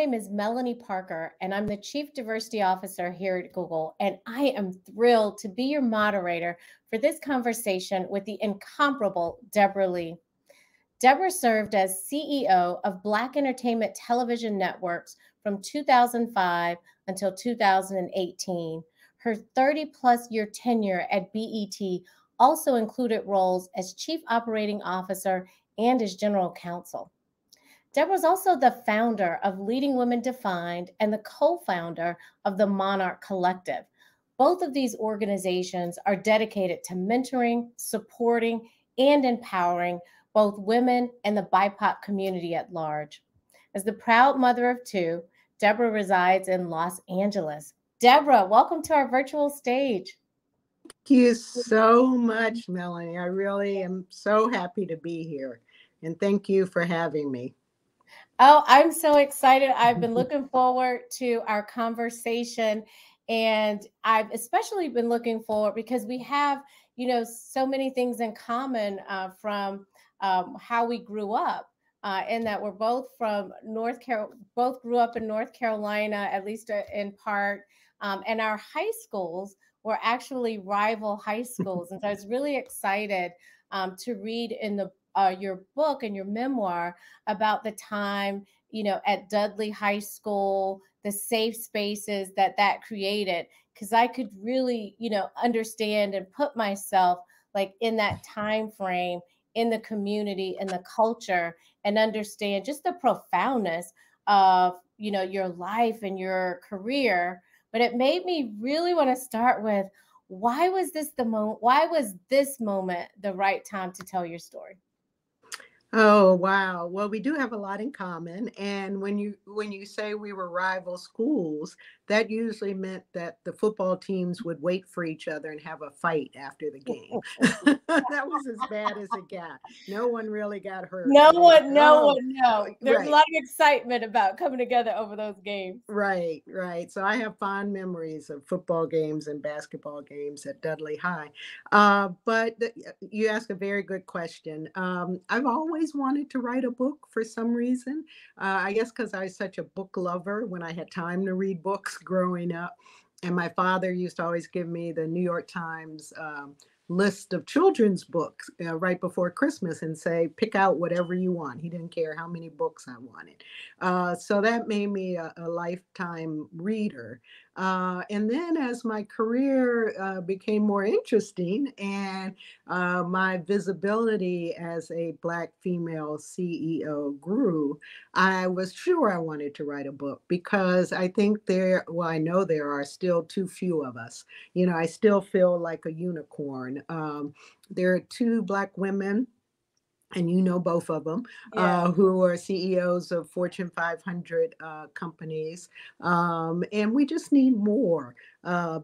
name is Melonie Parker, and I'm the Chief Diversity Officer here at Google. And I am thrilled to be your moderator for this conversation with the incomparable Debra Lee. Debra served as CEO of Black Entertainment Television Networks from 2005 until 2018. Her 30-plus year tenure at BET also included roles as Chief Operating Officer and as General Counsel. Debra is also the founder of Leading Women Defined and the co-founder of the Monarch Collective. Both of these organizations are dedicated to mentoring, supporting, and empowering both women and the BIPOC community at large. As the proud mother of two, Debra resides in Los Angeles. Debra, welcome to our virtual stage. Thank you so much, Melonie. I really am so happy to be here. And thank you for having me. Oh, I'm so excited. I've been looking forward to our conversation. And I've especially been looking forward because we have, so many things in common from how we grew up. In that we're both from both grew up in North Carolina, at least in part. And our high schools were actually rival high schools. And so I was really excited to read in your book and your memoir about the time, at Dudley High School, the safe spaces that created, because I could really, understand and put myself like in that time frame, in the community, in the culture, and understand just the profoundness of, your life and your career. But it made me really want to start with, why was this moment the right time to tell your story? Oh, wow. Well, we do have a lot in common. And when you say we were rival schools, that usually meant that the football teams would wait for each other and have a fight after the game. That was as bad as it got. No one really got hurt. No one. There's Right. a lot of excitement about coming together over those games. Right. So I have fond memories of football games and basketball games at Dudley High. But you ask a very good question. I've always wanted to write a book for some reason. I guess because I was such a book lover when I had time to read books growing up. And my father used to always give me the New York Times list of children's books right before Christmas and say, pick out whatever you want. He didn't care how many books I wanted. So that made me a lifetime reader. And then as my career became more interesting and my visibility as a Black female CEO grew, I was sure I wanted to write a book because I think I know there are still too few of us. I still feel like a unicorn. There are two Black women, and both of them, who are CEOs of Fortune 500 companies. And we just need more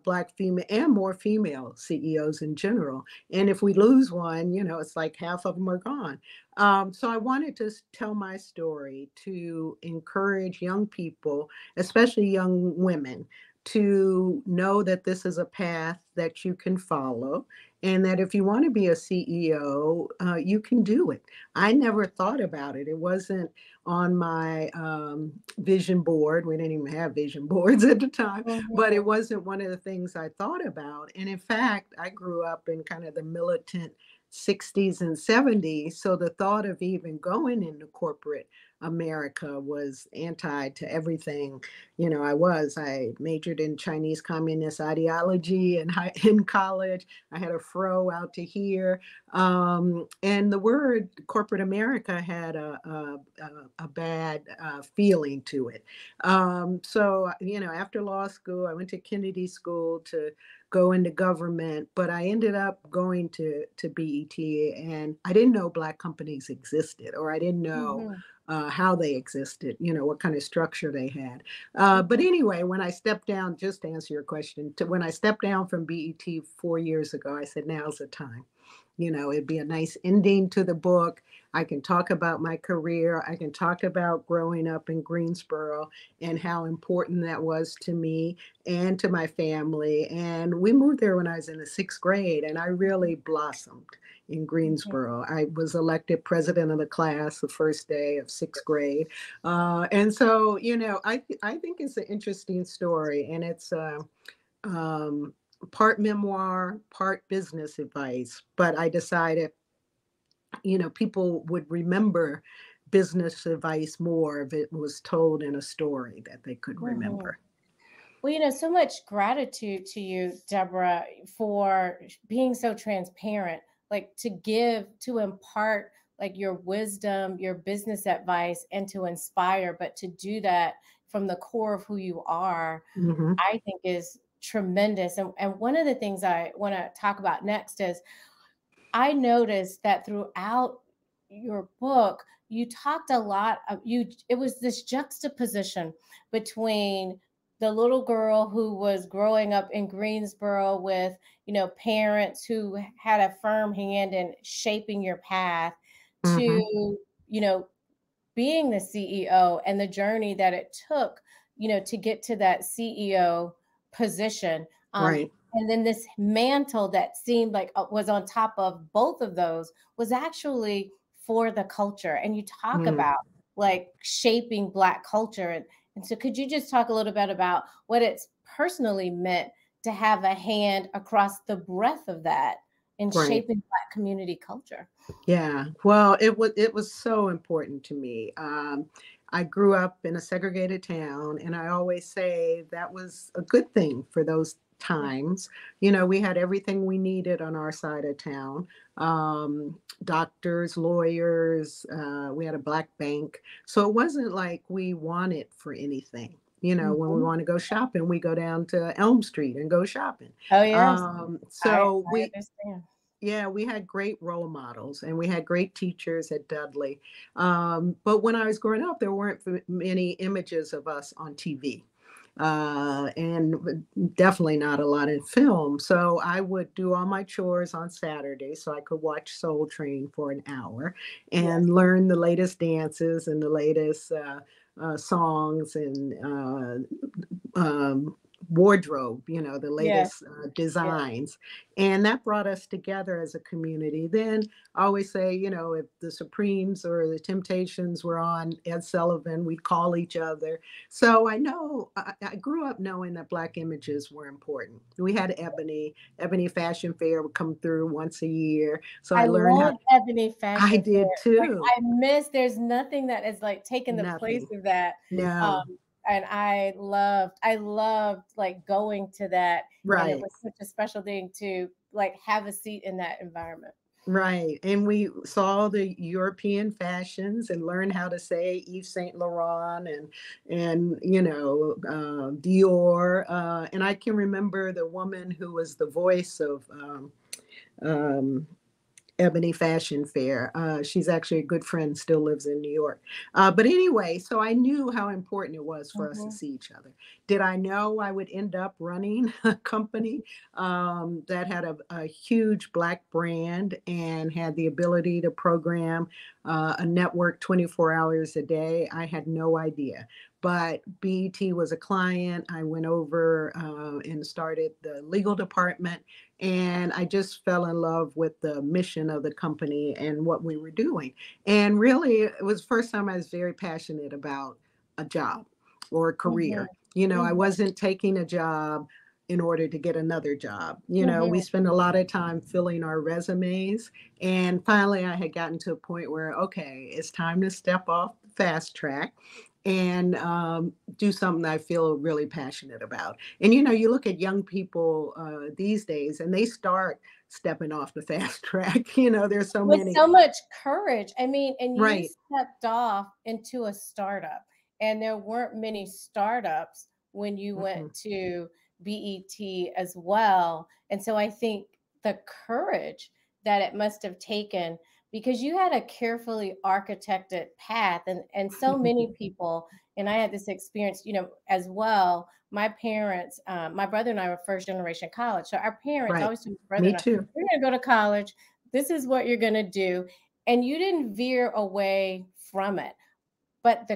Black female and more female CEOs in general. And if we lose one, it's like half of them are gone. So I wanted to tell my story to encourage young people, especially young women, to know that this is a path that you can follow and that if you want to be a CEO, you can do it. I never thought about it. It wasn't on my vision board. We didn't even have vision boards at the time, but it wasn't one of the things I thought about. And in fact, I grew up in kind of the militant 60s and 70s. So the thought of even going into corporate America was anti to everything. I majored in Chinese Communist ideology in college. I had a fro out to here. And the word corporate America had a bad feeling to it. So, after law school, I went to Kennedy School to go into government, but I ended up going to BET, and I didn't know Black companies existed, or I didn't know how they existed, what kind of structure they had. But anyway, when I stepped down, just to answer your question, when I stepped down from BET 4 years ago, I said, now's the time. It'd be a nice ending to the book. I can talk about my career. I can talk about growing up in Greensboro and how important that was to me and to my family. And we moved there when I was in the sixth grade, and I really blossomed in Mhm. Greensboro. I was elected president of the class the first day of sixth grade. And so, I think it's an interesting story, and it's um, part memoir, part business advice. But I decided, people would remember business advice more if it was told in a story that they could Mhm. remember. Well, so much gratitude to you, Deborah, for being so transparent, like to impart like your wisdom, your business advice, and to inspire, but to do that from the core of who you are, Hmm. I think is tremendous. And one of the things I want to talk about next is I noticed that throughout your book, you talked a lot of it was this juxtaposition between the little girl who was growing up in Greensboro with, parents who had a firm hand in shaping your path Hmm. to, you know, being the CEO and the journey that it took, to get to that CEO position. Right. And then this mantle that seemed like was on top of both of those was actually for the culture. And you talk Mm. about like shaping Black culture. And so could you just talk a little bit about what it's personally meant to have a hand across the breadth of that in Right. shaping Black community culture? Yeah. Well, it was so important to me. I grew up in a segregated town, and I always say that was a good thing for those times. We had everything we needed on our side of town. Doctors, lawyers, we had a Black bank. So it wasn't like we wanted for anything. When we Mhm. want to go shopping, we go down to Elm Street and go shopping. Oh, yes. So I understand. yeah, we had great role models, and we had great teachers at Dudley. But when I was growing up, there weren't many images of us on TV, and definitely not a lot in film. So I would do all my chores on Saturday so I could watch Soul Train for an hour Yes. and learn the latest dances and the latest songs and wardrobe, the Yes. latest Yes. designs. And that brought us together as a community. Then I always say, if the Supremes or the Temptations were on Ed Sullivan, we'd call each other. So I know I grew up knowing that Black images were important. We had Ebony Fashion Fair would come through once a year. So I I learned how. love Ebony I Fashion Fair. did Like, too. there's nothing that is like taking the place Nothing. of that. No. Um, and I loved like going to that. And it Right. was such a special thing to like have a seat in that environment. Right. And we saw the European fashions and learned how to say Yves Saint Laurent and Dior. And I can remember the woman who was the voice of um, Ebony Fashion Fair. She's actually a good friend, still lives in New York. But anyway, so I knew how important it was for us to Mhm. see each other. Did I know I would end up running a company that had a huge Black brand and had the ability to program a network 24 hours a day? I had no idea. But BET was a client. I went over and started the legal department, and I just fell in love with the mission of the company and what we were doing. And really, it was the first time I was very passionate about a job or a Mhm. career. I Mhm. wasn't taking a job in order to get another job. We Mhm. spend a lot of time filling our resumes. And finally, I had gotten to a point where, okay, it's time to step off the fast track and do something I feel really passionate about. And you look at young people these days, and they start stepping off the fast track. There's so With many. so much courage. I mean, and you Right. stepped off into a startup, and there weren't many startups when you Mhm. went to BET as well. And so I think the courage that it must have taken, because you had a carefully architected path, and so many people, and I had this experience, as well. My parents, my brother and I were first generation college. So our parents Right. always told my brother Me and I, too. we're going to go to college. This is what you're going to do. and you didn't veer away from it. But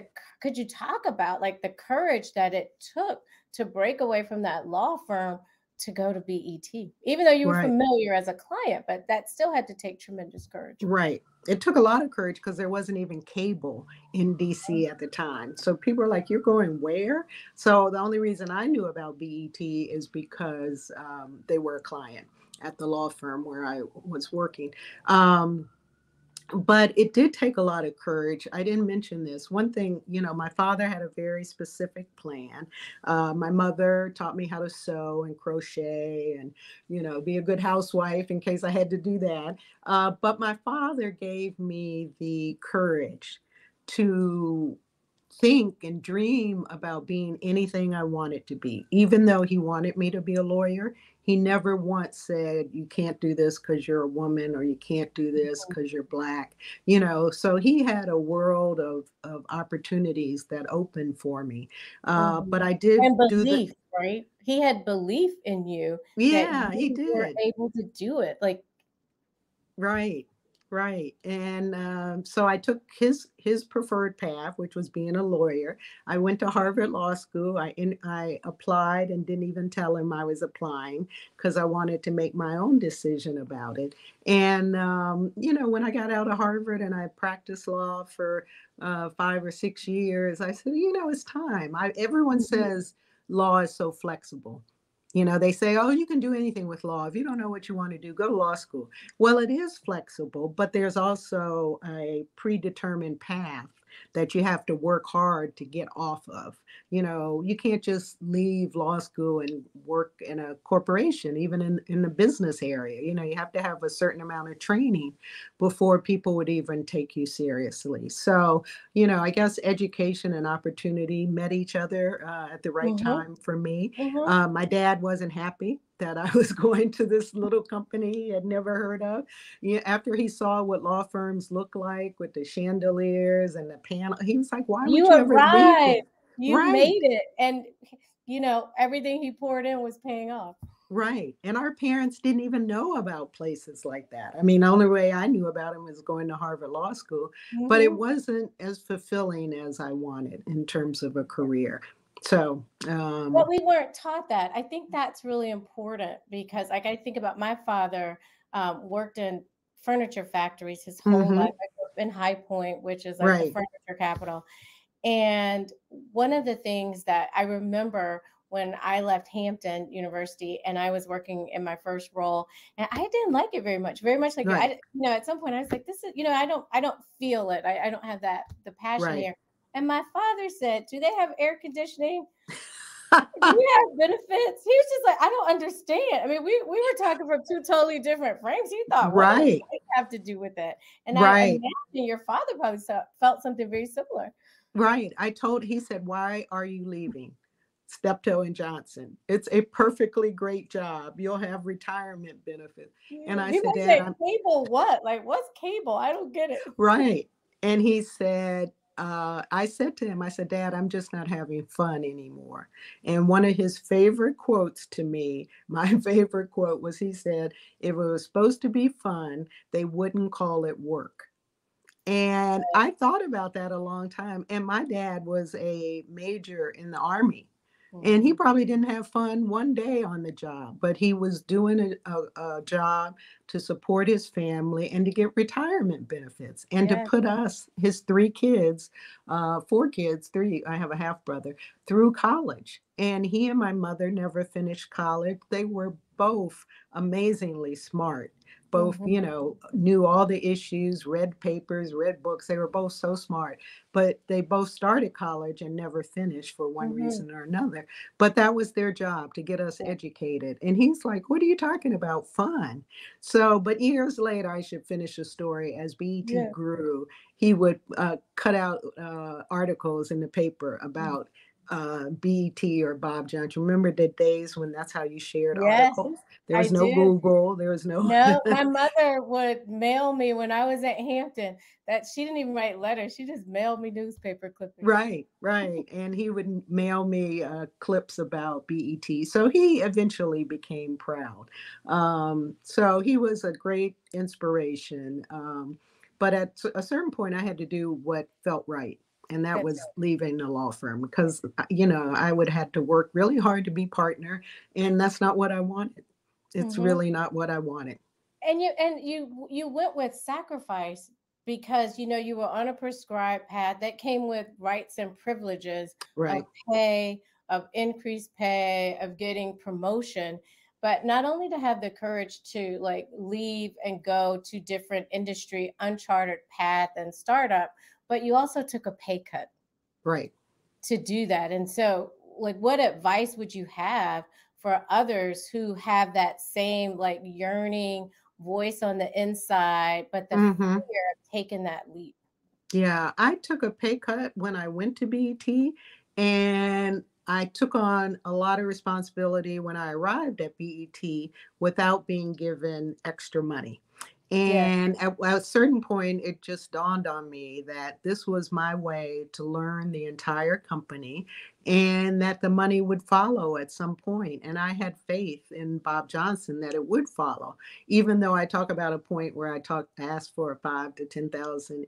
could you talk about like the courage that it took to break away from that law firm to go to BET, even though you were Right. familiar as a client, but that still had to take tremendous courage. Right. It took a lot of courage because there wasn't even cable in DC at the time. So people were like, "You're going where?" So the only reason I knew about BET is because they were a client at the law firm where I was working. But it did take a lot of courage. I didn't mention this. One thing, my father had a very specific plan. My mother taught me how to sew and crochet and, be a good housewife in case I had to do that. But my father gave me the courage to think and dream about being anything I wanted to be. Even though he wanted me to be a lawyer, he never once said, you can't do this because you're a woman, or you can't do this because you're Black. So he had a world of opportunities that opened for me. But I did And do the, belief, right? He had belief in you that yeah, he you were did. able to do it. Like, Right, right. And so I took his preferred path, which was being a lawyer. I went to Harvard Law School. I applied and didn't even tell him I was applying because I wanted to make my own decision about it. And when I got out of Harvard and I practiced law for 5 or 6 years, I said, it's time. Everyone mhm, says law is so flexible. They say, oh, you can do anything with law. If you don't know what you want to do, go to law school. Well, it is flexible, but there's also a predetermined path that you have to work hard to get off of. You can't just leave law school and work in a corporation, even in the business area. You have to have a certain amount of training before people would even take you seriously. So, I guess education and opportunity met each other at the right mhm, time for me. mhm. My dad wasn't happy that I was going to this little company he had never heard of. After he saw what law firms look like with the chandeliers and the panel, he was like, "Why would You you ever leave arrived. this?" You Right, made it. And everything he poured in was paying off. right. And our parents didn't even know about places like that. I mean, the only way I knew about him was going to Harvard Law School, but it Mhm. wasn't as fulfilling as I wanted in terms of a career. So, But we weren't taught that. I think that's really important because, like, I think about my father, worked in furniture factories his whole life. mhm, I grew up in High Point, which is like the right, furniture capital. And one of the things that I remember when I left Hampton University and I was working in my first role, and I didn't like it very much like you. right, At some point I was like, this is, I don't feel it. I don't have the passion right. here. And my father said, do they have air conditioning? Do you have benefits? He was just like, I don't understand. I mean, we were talking from two totally different frames. He thought, what does Right, life have to do with it? And I right. imagine your father probably felt something very similar. Right. He said, "Why are you leaving Steptoe and Johnson? It's a perfectly great job. You'll have retirement benefits." And Yeah. I He said, must "Dad, say, I'm cable what? Like, what's cable? I don't get it. right." And he said, I said to him, I said, "Dad, I'm just not having fun anymore." And one of his favorite quotes to me, my favorite quote was he said, "If it was supposed to be fun, they wouldn't call it work." And I thought about that a long time. And my dad was a major in the Army. And he Mhm. probably didn't have fun one day on the job, but he was doing a job to support his family and to get retirement benefits and to Yes. put us, his 3 kids, 4 kids, three, I have a half brother, through college. And he and my mother never finished college. They were both amazingly smart, both, Mhm. knew all the issues, read papers, read books. They were both so smart, but they both started college and never finished for one Mhm. reason or another. But that was their job, to get us Yeah. educated. And he's like, "What are you talking about? Fun." So, but years later, I should finish the story. As BET Yeah. grew, he would cut out articles in the paper Mhm. about BET or Bob Johnson. Remember the days when that's how you shared Yes, articles? There I was no do. Google. There was no. No, my mother would mail me when I was at Hampton that she didn't even write letters. She just mailed me newspaper clippings. Right, right. And he would mail me clips about BET. So he eventually became proud. So he was a great inspiration. But at a certain point, I had to do what felt right. And that That's was leaving the law firm because, you know, I would have to work really hard to be partner. And that's not what I wanted. right. It's really not what I wanted. And you went with sacrifice because you were on a prescribed path that came with rights and privileges of Right. pay, of increased pay, of getting promotion, but not only to have the courage to like leave and go to different industry uncharted path and startup, but you also took a pay cut Right. to do that. And so, like, what advice would you have for others who have that same like yearning voice on the inside, but the Hmm. fear of taking that leap? Yeah, I took a pay cut when I went to BET, and I took on a lot of responsibility when I arrived at BET without being given extra money. Yeah. And at a certain point, it just dawned on me that this was my way to learn the entire company and that the money would follow at some point. And I had faith in Bob Johnson that it would follow, even though I talk about a point where asked for a 5 to 10,000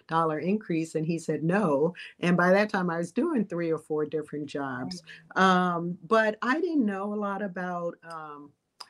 dollar increase, and he said no. And by that time, I was doing 3 or 4 different jobs. But I didn't know a lot about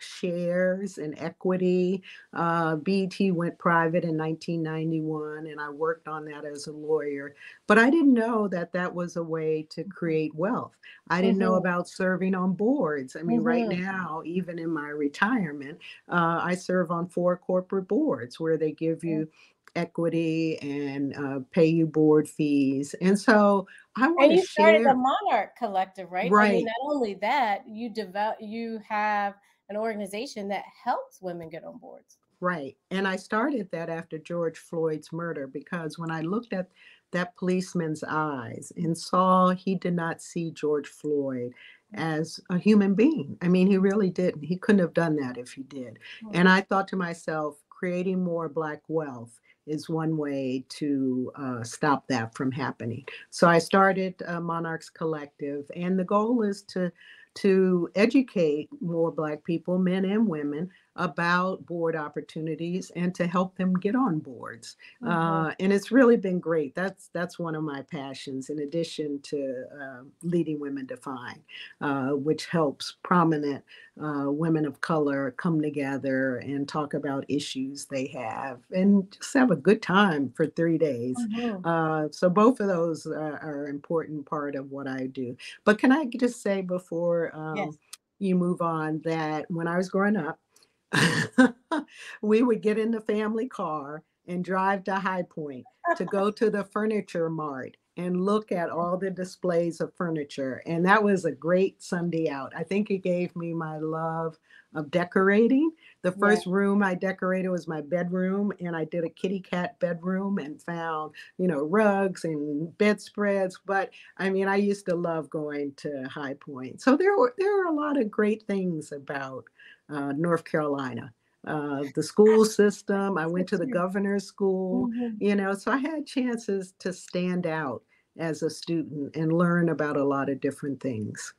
shares and equity. BET went private in 1991, and I worked on that as a lawyer. But I didn't know that that was a way to create wealth. I didn't know Mm-hmm. about serving on boards. I mean, right Mm-hmm. now, even in my retirement, I serve on 4 corporate boards where they give you equity and pay you board fees. And so I want And to you started the share. Monarch Collective, right? I mean, Right. not only that, you have an organization that helps women get on boards. Right. And I started that after George Floyd's murder because when I looked at that policeman's eyes and saw he did not see George Floyd as a human being. I mean, he really didn't. He couldn't have done that if he did. And I thought to myself, creating more Black wealth is one way to stop that from happening. So I started Monarchs Collective, and the goal is to educate more Black people, men and women, about board opportunities and to help them get on boards. Mm-hmm. And it's really been great. That's one of my passions, in addition to leading women define, which helps prominent women of color come together and talk about issues they have and just have a good time for 3 days. Mm-hmm. So both of those are an important part of what I do. But can I just say before Yes. you move on that when I was growing up, we would get in the family car and drive to High Point to go to the furniture mart and look at all the displays of furniture. And that was a great Sunday out. I think it gave me my love of decorating. The Yeah. first room I decorated was my bedroom, and I did a kitty cat bedroom and found, rugs and bedspreads. But I mean, I used to love going to High Point. So there were a lot of great things about North Carolina. The school system, I So went to the true. governor's school, Mhm. so I had chances to stand out as a student and learn about a lot of different things.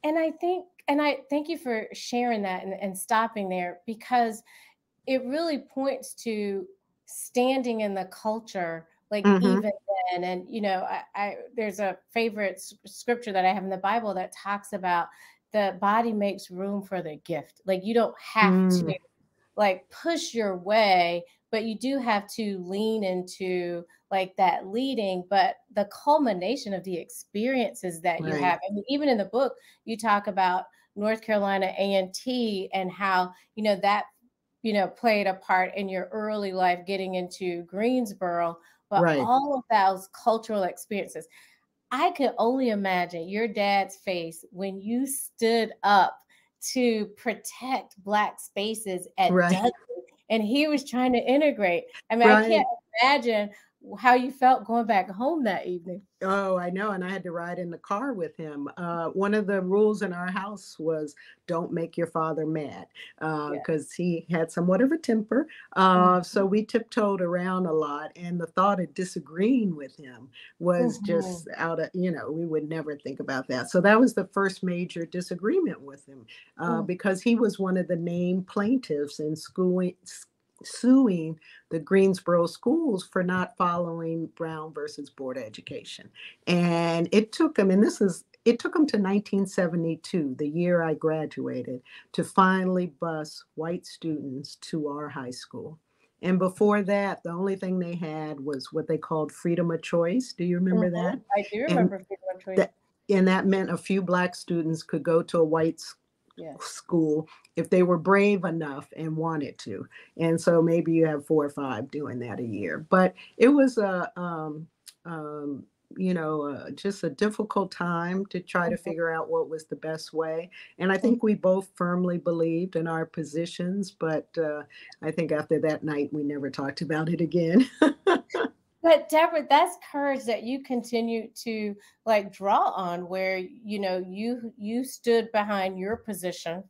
And I thank you for sharing that and stopping there because it really points to standing in the culture, like Hmm. even then. And I there's a favorite scripture that I have in the Bible that talks about the body makes room for the gift. Like you don't have to Mm, like push your way, but you do have to lean into like that leading, but the culmination of the experiences that you right, have. I mean, even in the book, you talk about North Carolina A&T and how, that, played a part in your early life getting into Greensboro, but right, all of those cultural experiences. I could only imagine your dad's face when you stood up to protect Black spaces at right, Dudley and he was trying to integrate. I mean, I can't right. imagine how you felt going back home that evening. Oh, I know. And I had to ride in the car with him. One of the rules in our house was don't make your father mad Yeah. because he had somewhat of a temper. Mhm. So we tiptoed around a lot. And the thought of disagreeing with him was Mhm. just out of, we would never think about that. So that was the first major disagreement with him Mm. because he was one of the named plaintiffs in suing the Greensboro schools for not following Brown versus Board of Education. And it took them, and it took them to 1972, the year I graduated, to finally bus white students to our high school. And before that, the only thing they had was what they called freedom of choice. Do you remember that? I do And remember freedom of choice. that and that meant a few Black students could go to a white school if they were brave enough and wanted to. And so maybe you have 4 or 5 doing that a year. But it was just a difficult time to try to figure out what was the best way. And I think we both firmly believed in our positions, but I think after that night, we never talked about it again. But Debra, that's courage that you continue to like draw on, where you stood behind your position.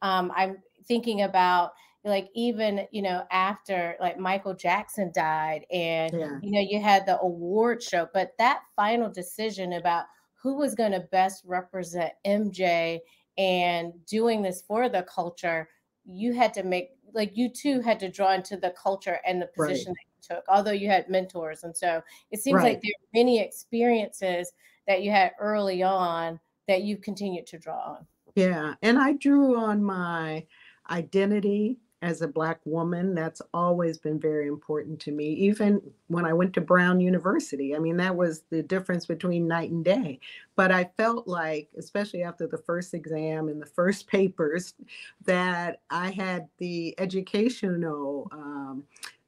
I'm thinking about like even after like Michael Jackson died, and you had the award show, but that final decision about who was going to best represent MJ and doing this for the culture, you had to make, like, you too had to draw into the culture and the position that you took, although you had mentors. And so it seems like there are many experiences that you had early on that you continued to draw on. Yeah. And I drew on my identity as a Black woman. That's always been very important to me. Even when I went to Brown University, I mean, that was the difference between night and day. But I felt like, especially after the first exam and the first papers, that I had the educational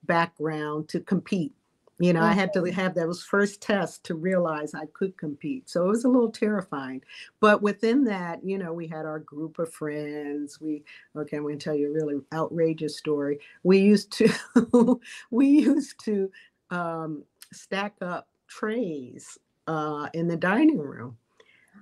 background to compete. I had to have those first tests to realize I could compete. So it was a little terrifying. But within that, we had our group of friends. I'm going to tell you a really outrageous story. We used to stack up trays in the dining room.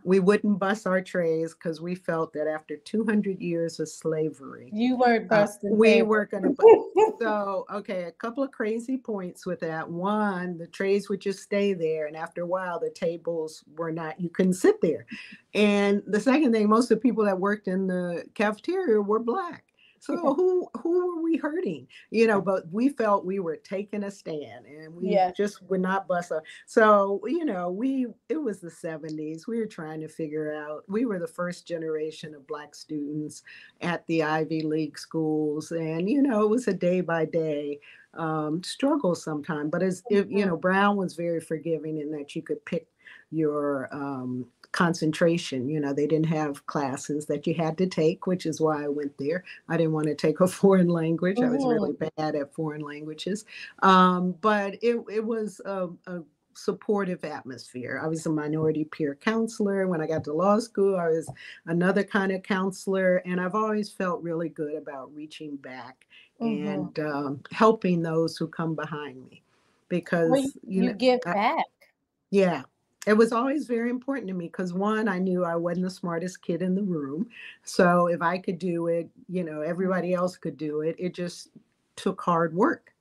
We wouldn't bus our trays because we felt that after 200 years of slavery, you weren't busting. We were going to. So, okay, a couple of crazy points with that. One, the trays would just stay there, and after a while, the tables were not. You couldn't sit there. And the second thing, most of the people that worked in the cafeteria were Black. So who were we hurting? But we felt we were taking a stand, and we just would not bust up. So, it was the 70s. We were trying to figure out, we were the first generation of Black students at the Ivy League schools. And, it was a day by day struggle sometimes. But Brown was very forgiving in that you could pick your concentration. They didn't have classes that you had to take, which is why I went there. I didn't want to take a foreign language. I was really bad at foreign languages. But it was a supportive atmosphere. I was a minority peer counselor. When I got to law school, I was another kind of counselor. And I've always felt really good about reaching back and helping those who come behind me. Because, you give back. Yeah. It was always very important to me because, one, I knew I wasn't the smartest kid in the room. So if I could do it, everybody else could do it. It just took hard work.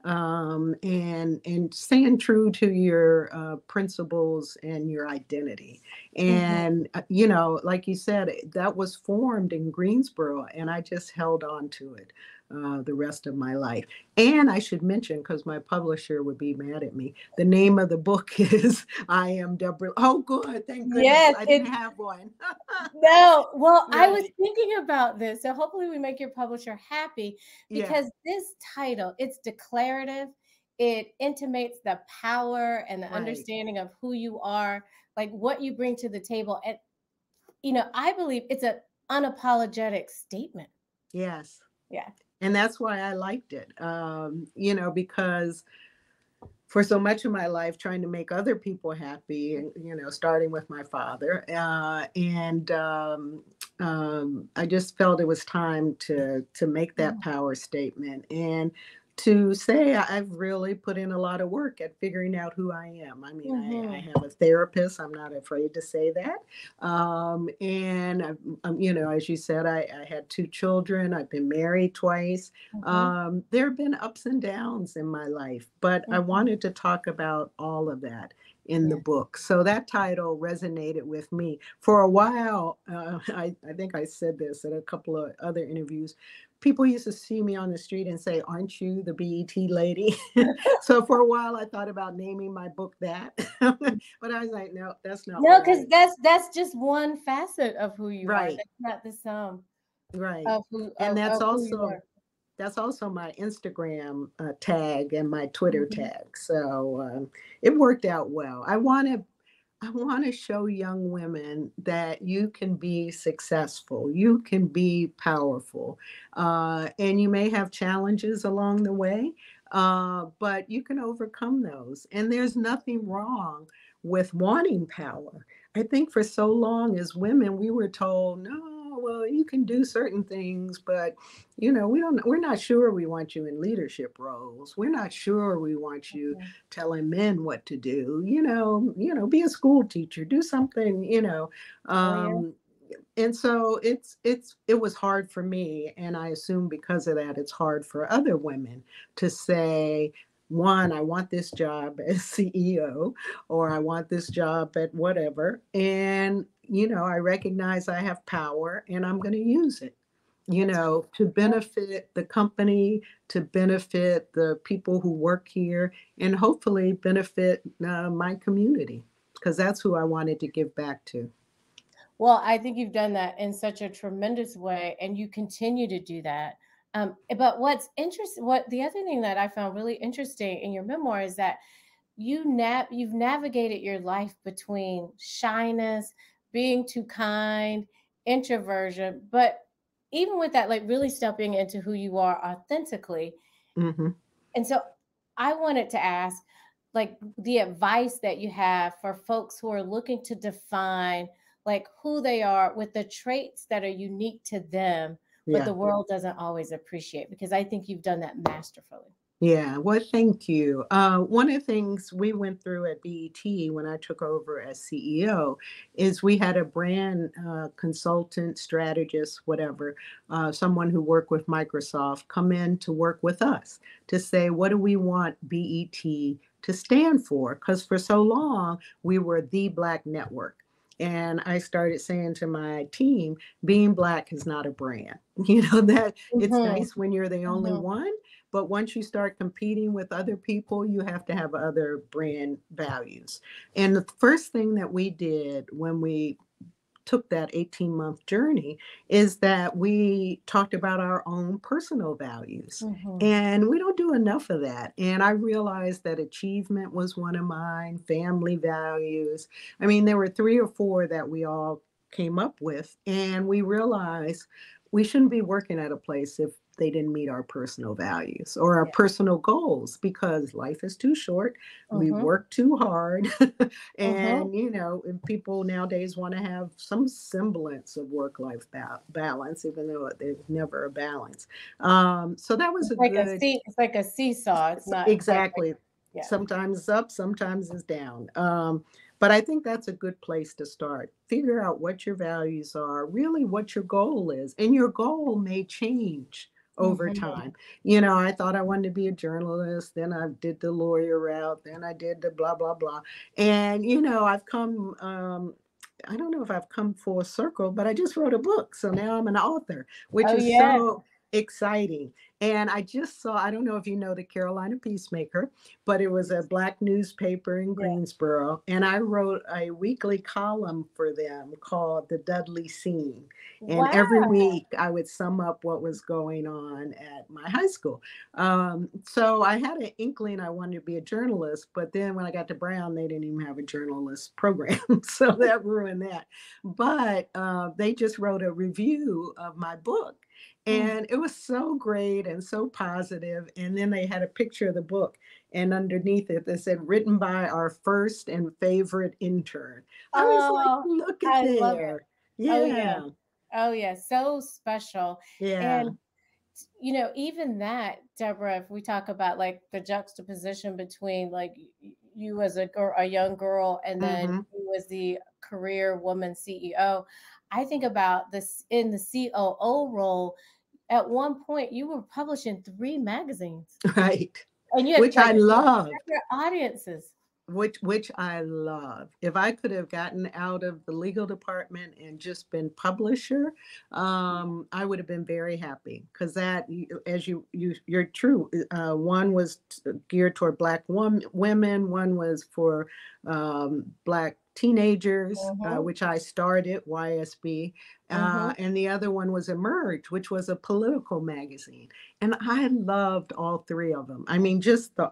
And staying true to your principles and your identity. And, like you said, that was formed in Greensboro, and I just held on to it the rest of my life. And I should mention, because my publisher would be mad at me, the name of the book is I Am Debra. Oh, good. Thank goodness. Yes, I didn't have one. No, well, I was thinking about this. So hopefully we make your publisher happy, because this title, it's declarative. It intimates the power and the understanding of who you are, like what you bring to the table. And, I believe it's an unapologetic statement. Yes. Yeah. And that's why I liked it, because for so much of my life, trying to make other people happy, and, starting with my father, I just felt it was time to make that power statement and to say I've really put in a lot of work at figuring out who I am. I mean, I have a therapist. I'm not afraid to say that. And, as you said, I had 2 children. I've been married twice. There have been ups and downs in my life, but I wanted to talk about all of that in the book. So that title resonated with me. For a while, I think I said this at a couple of other interviews, people used to see me on the street and say, "Aren't you the BET lady?" So for a while, I thought about naming my book that, but I was like, no, that's not No, what because I. that's just one facet of who you are. Right, That's not the sum right, of who and of who you are. that's also my Instagram tag and my Twitter Mhm. tag. So it worked out well. I want to show young women that you can be successful, you can be powerful, and you may have challenges along the way, but you can overcome those. And there's nothing wrong with wanting power. I think for so long as women, we were told, no, well, you can do certain things, but we're not sure we want you in leadership roles. We're not sure we want you Mhm. telling men what to do. Be a school teacher, do something. Oh yeah. Um, and so it was hard for me, and I assume because of that, it's hard for other women to say, one, I want this job as CEO, or I want this job at whatever, and I recognize I have power, and I'm going to use it That's to yeah. benefit the company, to benefit the people who work here, and hopefully benefit my community, because that's who I wanted to give back to. Well, I think you've done that in such a tremendous way, and you continue to do that. But what's interesting, what the other thing that I found really interesting in your memoir is that you've navigated your life between shyness, being too kind, introversion, but even with that, like really stepping into who you are authentically. Hmm. And so I wanted to ask, like, the advice that you have for folks who are looking to define like who they are with the traits that are unique to them, but Yeah. the world doesn't always appreciate, because I think you've done that masterfully. Yeah, well, thank you. One of the things we went through at BET when I took over as CEO is we had a brand consultant, strategist, whatever, someone who worked with Microsoft come in to work with us to say, what do we want BET to stand for? Because for so long, we were the Black network. And I started saying to my team, being Black is not a brand. That it's Mhm. nice when you're the only Mhm. one, but once you start competing with other people, you have to have other brand values. And the first thing that we did when we took that 18-month journey is that we talked about our own personal values. Mhm. And we don't do enough of that. And I realized that achievement was one of mine, family values. I mean, there were three or four that we all came up with. And we realized we shouldn't be working at a place if they didn't meet our personal values or our Yeah. personal goals, because life is too short. We Mhm. work too hard. Mhm. And people nowadays want to have some semblance of work-life balance, even though there's never a balance. So that was a good. It's like a seesaw. It's not quite like, Exactly. yeah. Sometimes it's up, sometimes it's down. But I think that's a good place to start. Figure out what your values are, really what your goal is. And your goal may change over Mhm. time. I thought I wanted to be a journalist, then I did the lawyer route, then I did the blah, blah, blah. And, I've come, I don't know if I've come full circle, but I just wrote a book. So now I'm an author, which Oh is yeah. so exciting. And I just saw, I don't know if you know the Carolina Peacemaker, but it was a Black newspaper in Yeah. Greensboro. And I wrote a weekly column for them called The Dudley Scene. And every Wow. week I would sum up what was going on at my high school. So I had an inkling I wanted to be a journalist, but then when I got to Brown, they didn't even have a journalist program. So that ruined that. But they just wrote a review of my book. Mm. And it was so great and so positive. And then they had a picture of the book. And underneath it, they said, written by our first and favorite intern. I was like, Oh, look at I love it. there. Oh yeah. Yeah. Oh yeah. So special. Yeah. And even that, Deborah, if we talk about like the juxtaposition between like you as a young girl, and then Hmm. you as the career woman CEO, I think about this in the COO role. At one point, you were published in 3 magazines, Right. and you had Which I like loved. separate audiences. which I love. If I could have gotten out of the legal department and just been publisher, I would have been very happy because that, as you're true. One was geared toward Black women. One was for Black teenagers, Mm-hmm. which I started YSB, Mm-hmm. and the other one was Emerge, which was a political magazine. And I loved all three of them. I mean, just the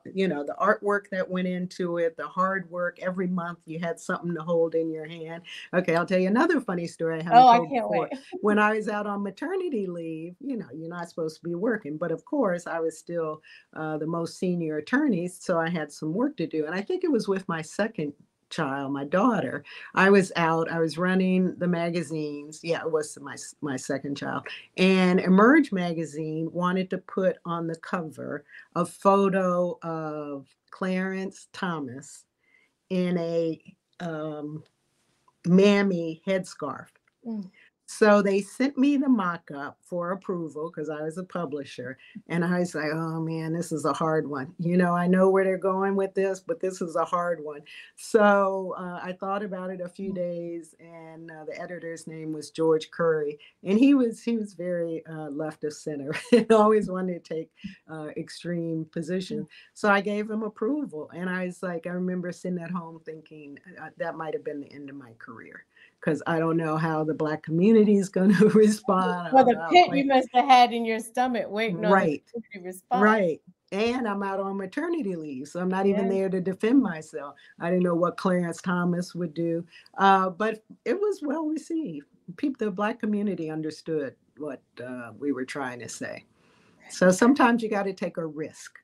artwork that went into it, the hard work. Every month you had something to hold in your hand. Okay, I'll tell you another funny story I haven't Oh, I told can't before. wait. When I was out on maternity leave, you're not supposed to be working, but of course I was still the most senior attorney, so I had some work to do. And I think it was with my second child, my daughter. I was out, I was running the magazines. Yeah, it was my second child. And Emerge magazine wanted to put on the cover a photo of Clarence Thomas in a mammy headscarf. Mm. So they sent me the mock-up for approval because I was a publisher. And I was like, oh man, this is a hard one. I know where they're going with this, but this is a hard one. So I thought about it a few days, and the editor's name was George Curry. And he was very left of center and always wanted to take extreme positions. So I gave him approval. And I was like, I remember sitting at home thinking that might have been the end of my career, because I don't know how the Black community is going to respond. I Well, don't the know how pit you must have had in your stomach waiting on the right, community response. right. And I'm out on maternity leave, so I'm not even Yeah. there to defend myself. I didn't know what Clarence Thomas would do, but it was well received. The Black community understood what we were trying to say. So sometimes you got to take a risk.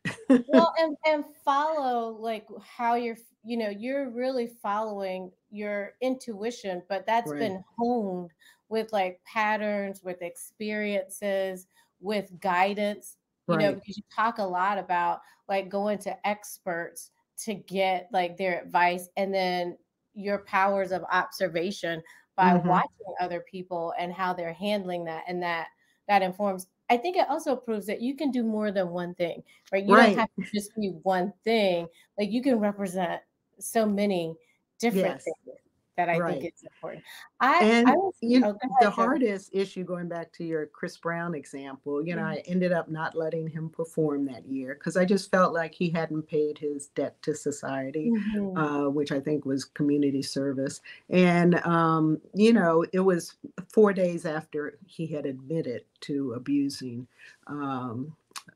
Well, and follow like how you're really following your intuition, but that's Right, been honed with like patterns, with experiences, with guidance, right. because you talk a lot about like going to experts to get like their advice, and then your powers of observation by Hmm. watching other people and how they're handling that, and that informs. I think it also proves that you can do more than one thing, right? You don't Right. have to just be one thing. Like you can represent so many different Yes. things that I think Right. is important. I And was oh, go the ahead, Joe. hardest issue, going back to your Chris Brown example, Mhm. I ended up not letting him perform that year because I just felt like he hadn't paid his debt to society, Mhm. which I think was community service. And, it was 4 days after he had admitted to abusing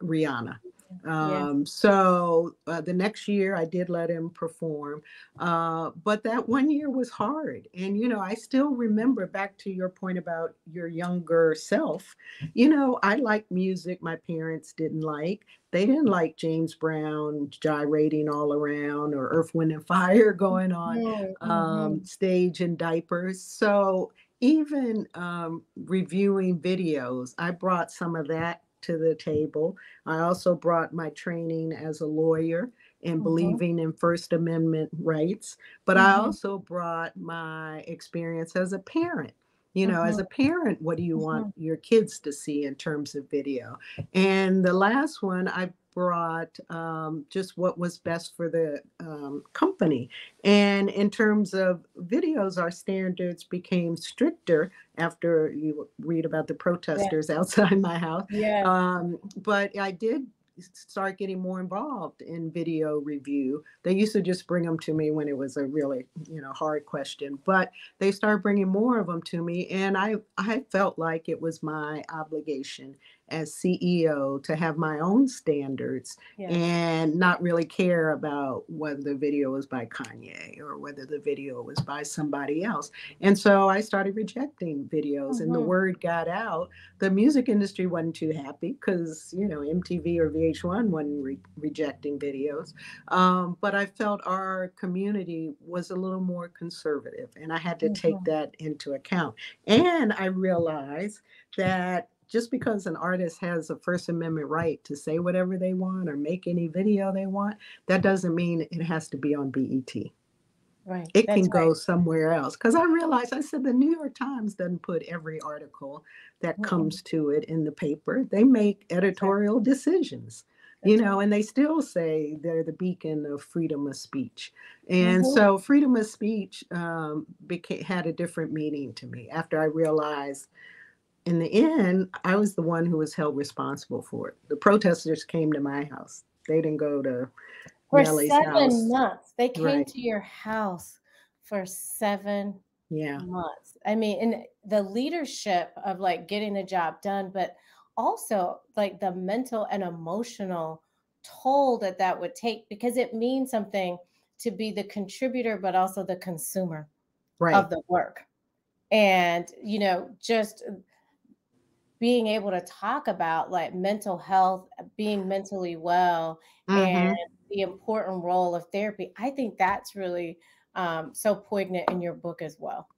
Rihanna. Yeah. So the next year I did let him perform. But that one year was hard. And, I still remember, back to your point about your younger self, I liked music my parents didn't like. They didn't like James Brown gyrating all around, or Earth, Wind, and Fire going on Mhm. Mhm. stage in diapers. So even reviewing videos, I brought some of that to the table. I also brought my training as a lawyer and Mhm. believing in First Amendment rights, but I Mhm. also brought my experience as a parent. As Mhm. a parent, what do you want Mhm. your kids to see in terms of video? And the last one, I brought just what was best for the company. And in terms of videos, our standards became stricter after you read about the Yeah. protesters outside my house. Yeah. But I did start getting more involved in video review. They used to just bring them to me when it was a really, hard question, but they started bringing more of them to me, and I felt like it was my obligation as CEO to have my own standards Yes. and not really care about whether the video was by Kanye or whether the video was by somebody else. And so I started rejecting videos, and the Mhm. word got out. The music industry wasn't too happy because, MTV or VH1 wasn't rejecting videos. But I felt our community was a little more conservative, and I had to take Mhm. that into account. And I realized that just because an artist has a First Amendment right to say whatever they want or make any video they want, that doesn't mean it has to be on BET. Right. It That's can right. go somewhere else. Because I realized, I said, the New York Times doesn't put every article that Mm-mm. comes to it in the paper. They make That's right. editorial decisions. you That's know, right. and they still say they're the beacon of freedom of speech. And Hmm. so freedom of speech had a different meaning to me after I realized in the end, I was the one who was held responsible for it. The protesters came to my house. They didn't go to For Nellie's 7 house. months. They came Right. to your house for 7 Yeah. months. I mean, and the leadership of like getting the job done, but also like the mental and emotional toll that that would take, because it means something to be the contributor, but also the consumer of Right. the work. And, just being able to talk about like mental health, being mentally well, and Mm-hmm. the important role of therapy. I think that's really so poignant in your book as well.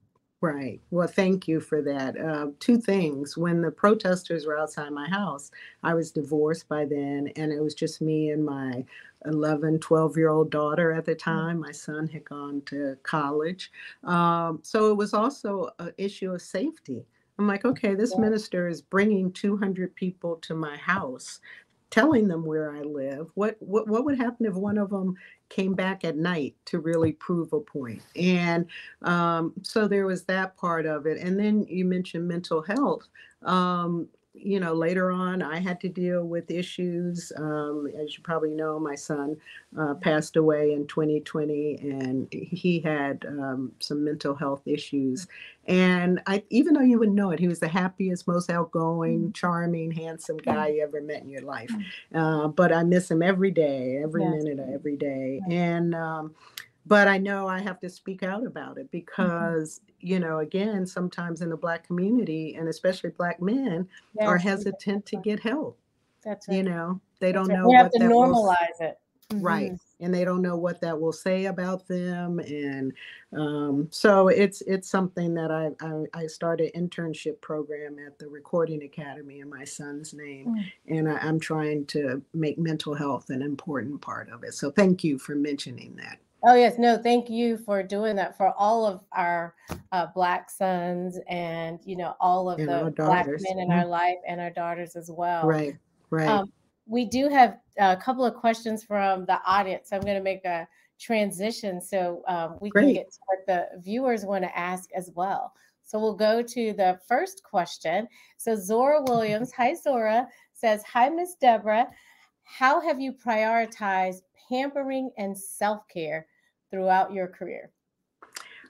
Right. Well, thank you for that. Two things. When the protesters were outside my house, I was divorced by then, and it was just me and my 11, 12-year-old daughter at the Mm. time. My son had gone to college. So it was also an issue of safety. I'm like, okay, this Yeah, minister is bringing 200 people to my house, telling them where I live. What would happen if one of them came back at night to really prove a point? And so there was that part of it. And then you mentioned mental health. Later on, I had to deal with issues. As you probably know, my son passed away in 2020, and he had some mental health issues. And even though you wouldn't know it, he was the happiest, most outgoing, charming, handsome guy you ever met in your life. But I miss him every day, every yes, minute of every day. And but I know I have to speak out about it mhm, because, again, sometimes in the Black community, and especially Black men, are yes, hesitant to get help. that's right. They That's don't right. know We have what to that will. normalize it. Right. Hmm. And they don't know what that will say about them. And so it's something that I started internship program at the Recording Academy in my son's name. And I'm trying to make mental health an important part of it. So thank you for mentioning that. Oh yes, no, thank you for doing that for all of our Black sons, and all of And our the Black daughters. men in our life and our daughters as well. Right, right. Um, we do have a couple of questions from the audience. I'm going to make a transition so we can Great. get to what the viewers want to ask as well. So we'll go to the first question. So Zora Williams, hi Zora, says, "Hi Miss Debra, how have you prioritized pampering and self-care throughout your career?"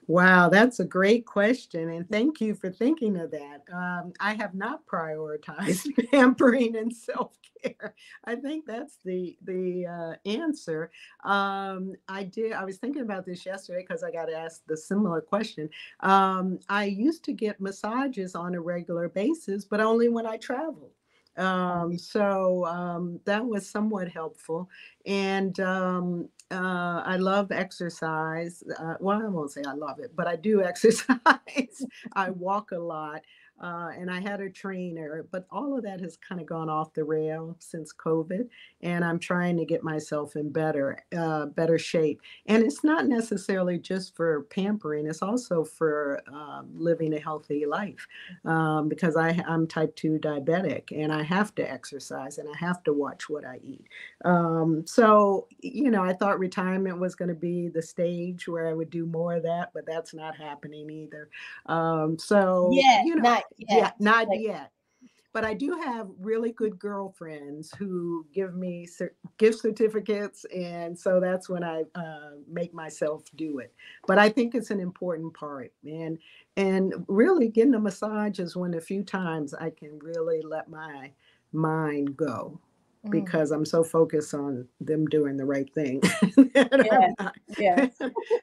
Wow, that's a great question. And thank you for thinking of that. I have not prioritized pampering and self care. I think that's the answer. I did. I was thinking about this yesterday because I got asked the similar question. I used to get massages on a regular basis, but only when I traveled. So that was somewhat helpful. And I love exercise. Well, I won't say I love it, but I do exercise. I walk a lot. And I had a trainer, but all of that has kind of gone off the rail since COVID. And I'm trying to get myself in better shape. And it's not necessarily just for pampering; it's also for living a healthy life. Because I'm type 2 diabetic, and I have to exercise and I have to watch what I eat. So I thought retirement was going to be the stage where I would do more of that, but that's not happening either. Yeah, not Yeah, yet. not Like, yet. But I do have really good girlfriends who give me gift certificates. And so that's when I make myself do it. But I think it's an important part. And really getting a massage is one of the few times I can really let my mind go mm, because I'm so focused on them doing the right thing that yes, I'm not, yes.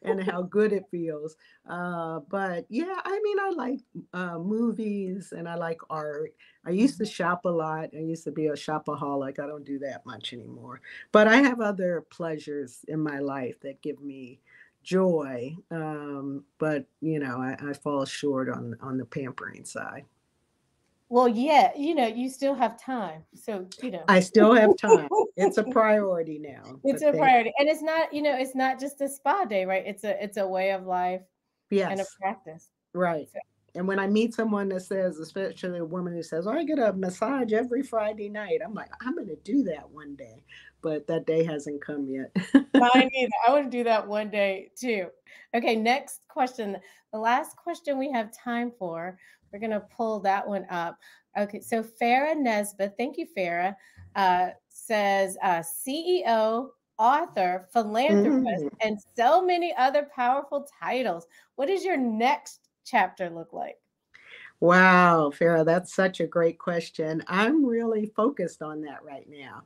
and how good it feels. But yeah, I mean, I like movies and I like art. I used to shop a lot. I used to be a shopaholic. I don't do that much anymore. But I have other pleasures in my life that give me joy. But I fall short on the pampering side. Well, yeah, you still have time. So, I still have time. It's a priority now. it's But a priority. And it's not just a spa day, right? It's a way of life and a yes, practice. right. So, And when I meet someone that says, especially a woman who says, "Oh, I get a massage every Friday night," I'm like, I'm going to do that one day. But that day hasn't come yet. Mine either. I want to do that one day too. Okay, next question. The last question we have time for. We're going to pull that one up. Okay, so Farah Nesbitt, thank you, Farah, says CEO, author, philanthropist, Mhm. and so many other powerful titles. What does your next chapter look like? Wow, Farah, that's such a great question. I'm really focused on that right now.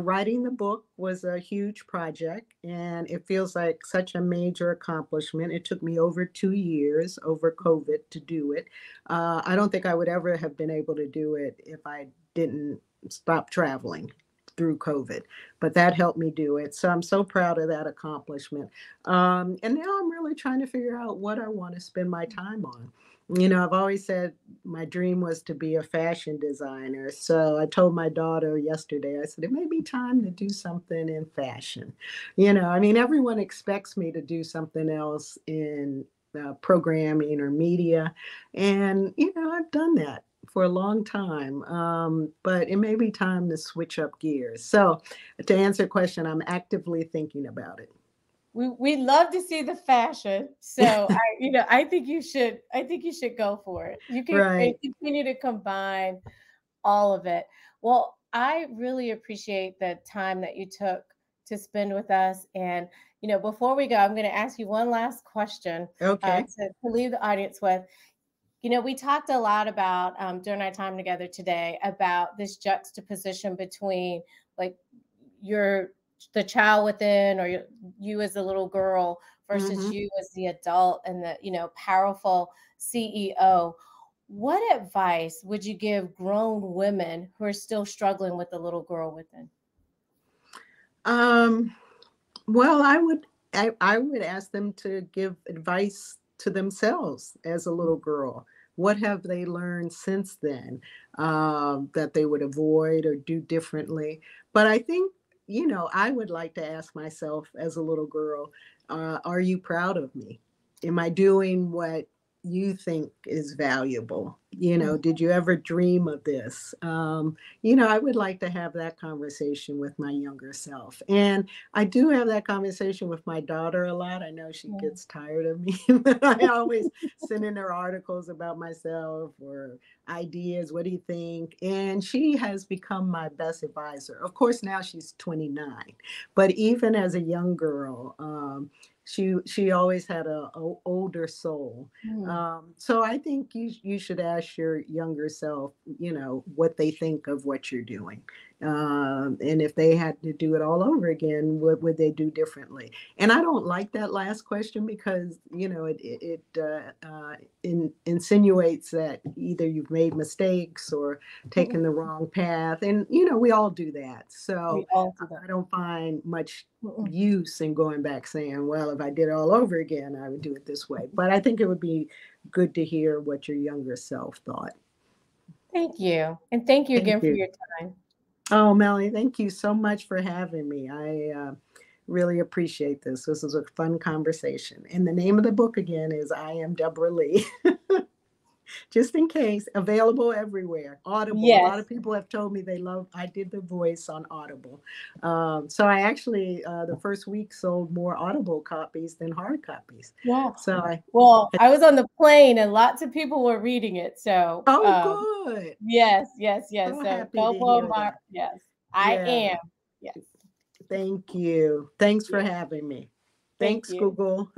Writing the book was a huge project, and it feels like such a major accomplishment. It took me over 2 years over COVID to do it. I don't think I would ever have been able to do it if I didn't stop traveling through COVID, but that helped me do it. So I'm so proud of that accomplishment. And now I'm really trying to figure out what I want to spend my time on. I've always said my dream was to be a fashion designer. So I told my daughter yesterday, I said, it may be time to do something in fashion. I mean, everyone expects me to do something else in programming or media. And, I've done that for a long time. But it may be time to switch up gears. So to answer your question, I'm actively thinking about it. We love to see the fashion. So I think you should go for it. You can Right. continue to combine all of it. Well, I really appreciate the time that you took to spend with us. And before we go, I'm going to ask you one last question Okay. to leave the audience with. We talked a lot about during our time together today about this juxtaposition between like the child within, or you as a little girl versus Hmm. you as the adult and the powerful CEO. What advice would you give grown women who are still struggling with the little girl within? Um, well, I would ask them to give advice to themselves as a little girl. What have they learned since then that they would avoid or do differently? But I think, I would like to ask myself as a little girl, are you proud of me? Am I doing what you think is valuable? Did you ever dream of this? I would like to have that conversation with my younger self. And I do have that conversation with my daughter a lot. I know she Yeah. gets tired of me, but I always send in her articles about myself or ideas. What do you think? And she has become my best advisor. Of course, now she's 29, but even as a young girl, she always had a older soul. Mm. So I think you should ask your younger self, what they think of what you're doing, and if they had to do it all over again, what would they do differently? And I don't like that last question because it insinuates that either you've made mistakes or taken the wrong path, and we all do that. We So all do that. I don't find much Mm-mm. use in going back saying, well, if I did it all over again, I would do it this way. But I think it would be good to hear what your younger self thought. Thank you. And thank you Thank again for you. your time. Oh, Melanie, thank you so much for having me. I really appreciate this. This is a fun conversation. And the name of the book again is I Am Debra Lee. Just in case, available everywhere. Audible. A Yes. lot of people have told me I did the voice on Audible. So I actually, the first week sold more Audible copies than hard copies. Yeah. So Well, I was on the plane and lots of people were reading it. So, oh, good. yes, yes, yes. So So happy don't to hear bombard. that. Yes, I Yeah. am. Yes, Thank you. Thanks for yes. having me. Thank Thanks, you. Google.